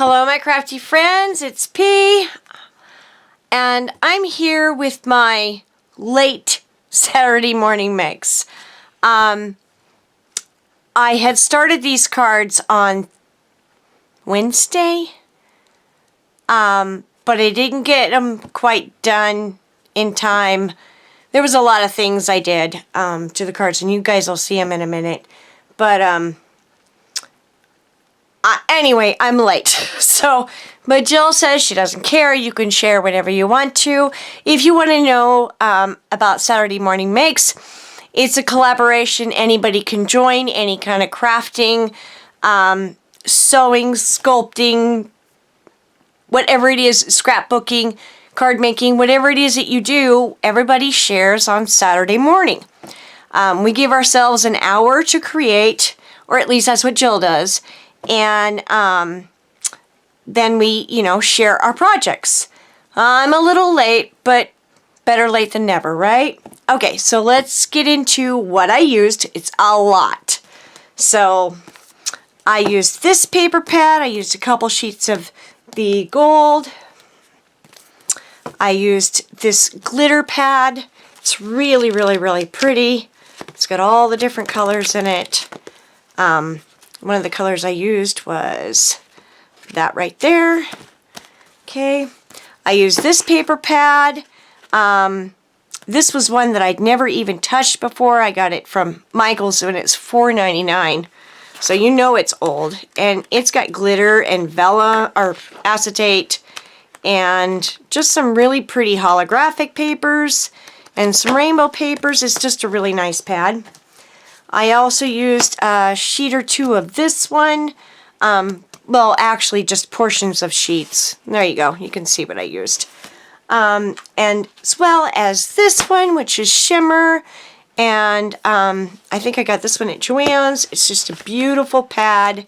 Hello my crafty friends, it's P, and I'm here with my late Saturday morning mix. I had started these cards on Wednesday, but I didn't get them quite done in time. There was a lot of things I did to the cards, and you guys will see them in a minute, but anyway, I'm late. But Jill says she doesn't care. You can share whatever you want to. If you want to know about Saturday Morning Makes, it's a collaboration. Anybody can join. Any kind of crafting, sewing, sculpting, whatever it is, scrapbooking, card making, whatever it is that you do, everybody shares on Saturday morning. We give ourselves an hour to create, or at least that's what Jill does. And then we, share our projects. I'm a little late, but better late than never, right? Okay, so let's get into what I used. It's a lot. So I used this paper pad. I used a couple sheets of the gold. I used this glitter pad. It's really, really, really pretty. It's got all the different colors in it. One of the colors I used was that right there. Okay. I used this paper pad. This was one that I'd never even touched before. I got it from Michael's and it's $4.99. So you know it's old. And it's got glitter and vellum or acetate and just some really pretty holographic papers and some rainbow papers. It's just a really nice pad. I also used a sheet or two of this one. Well, actually just portions of sheets. There you go. You can see what I used. And as well as this one, which is shimmer. And I think I got this one at Joann's. It's just a beautiful pad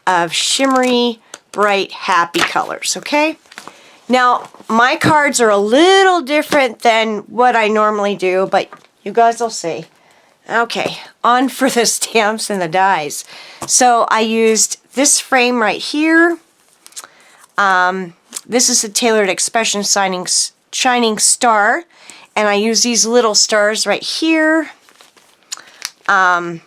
of shimmery, bright, happy colors. Okay? Now, my cards are a little different than what I normally do, but you guys will see. Okay, on for the stamps and the dies. So I used this frame right here. This is a Tailored Expression Shining Star. And I use these little stars right here. I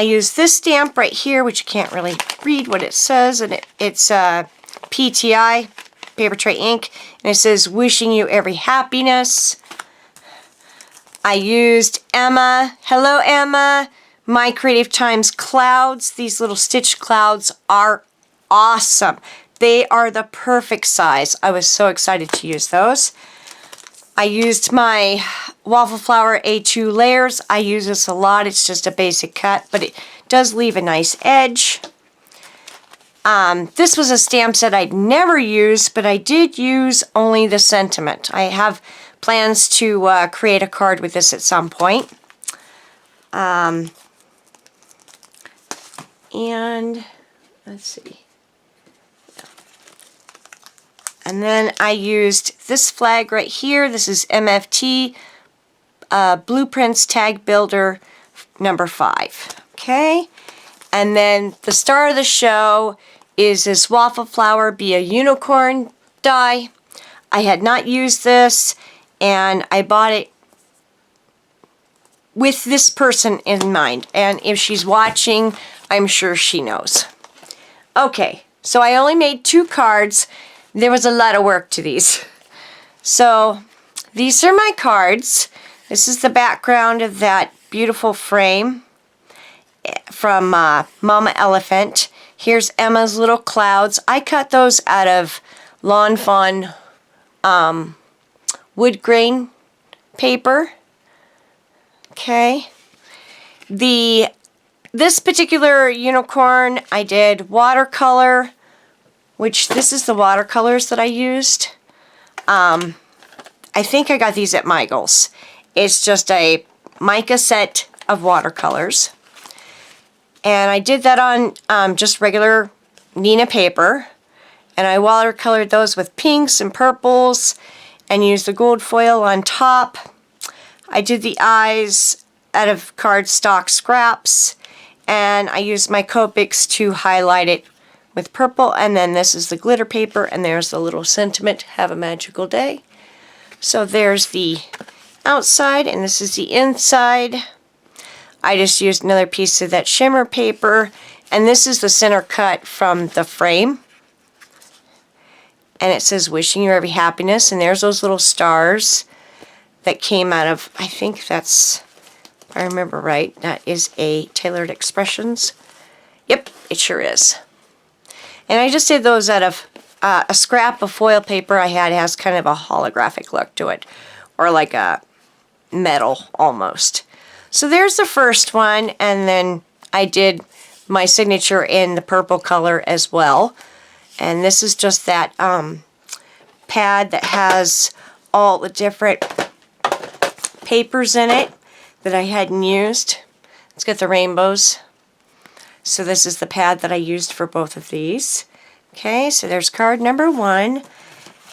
use this stamp right here, which you can't really read what it says. And it's PTI, Paper Tray Ink. And it says, wishing you every happiness. I used Emma. Hello, Emma. My Creative Times clouds. These little stitch clouds are awesome. They are the perfect size. I was so excited to use those. I used my Waffle Flower A2 layers. I use this a lot. It's just a basic cut, but it does leave a nice edge. This was a stamp set I'd never used, but I did use only the sentiment. I have plans to create a card with this at some point. And let's see. And then I used this flag right here. This is MFT Blueprints Tag Builder number 5. Okay. And then the star of the show is this Waffle Flower Be a Unicorn die. I had not used this, and I bought it with this person in mind. And if she's watching, I'm sure she knows. Okay, so I only made 2 cards. There was a lot of work to these. So these are my cards. This is the background of that beautiful frame from Mama Elephant. Here's Emma's little clouds. I cut those out of Lawn Fawn wood grain paper. Okay. This particular unicorn I did watercolor, which this is the watercolors that I used. I think I got these at Michael's. It's just a mica set of watercolors. And I did that on just regular Nina paper. And I watercolored those with pinks and purples and used the gold foil on top. I did the eyes out of cardstock scraps. and I used my Copics to highlight it with purple, and then this is the glitter paper, and there's the little sentiment, have a magical day. So there's the outside, and this is the inside. I just used another piece of that shimmer paper, and this is the center cut from the frame. And it says, wishing you every happiness, and there's those little stars that came out of, I think that's, if I remember right, that is a Tailored Expressions. Yep, it sure is. And I just did those out of a scrap of foil paper I had. It has kind of a holographic look to it, or like a metal almost. So there's the first one, and then I did my signature in the purple color as well. And this is just that pad that has all the different papers in it that I hadn't used. It's got the rainbows. So this is the pad that I used for both of these. Okay, so there's card number 1.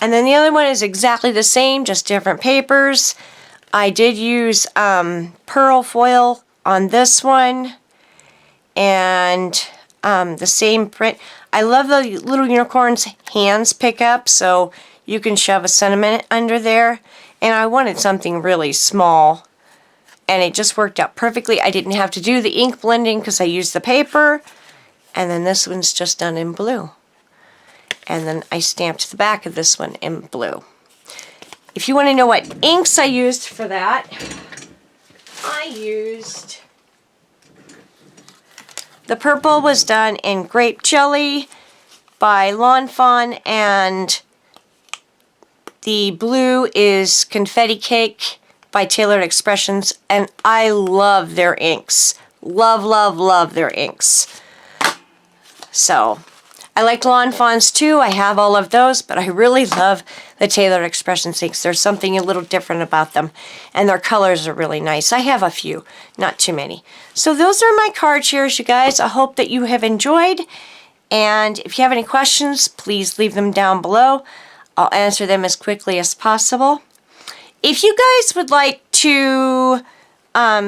And then the other one is exactly the same, just different papers. I did use pearl foil on this one, and the same print. I love the little unicorn's hands pick up, so you can shove a sentiment under there. And I wanted something really small, and it just worked out perfectly. I didn't have to do the ink blending because I used the paper. And then this one's just done in blue. And then I stamped the back of this one in blue. If you want to know what inks I used for that, I used... The purple was done in Grape Jelly by Lawn Fawn, and the blue is Confetti Cake by Tailored Expressions, and I love their inks. Love, love, love their inks. So, I like Lawn Fawn's too. I have all of those, but I really love the Tailored Expressions inks. There's something a little different about them, and their colors are really nice. I have a few, not too many. So those are my card shares, you guys. I hope that you have enjoyed, and if you have any questions, please leave them down below. I'll answer them as quickly as possible. If you guys would like to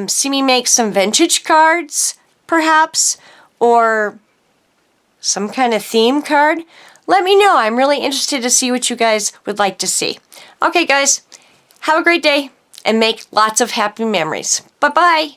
see me make some vintage cards, perhaps, or some kind of theme card, let me know. I'm really interested to see what you guys would like to see. Okay, guys, have a great day and make lots of happy memories. Bye-bye.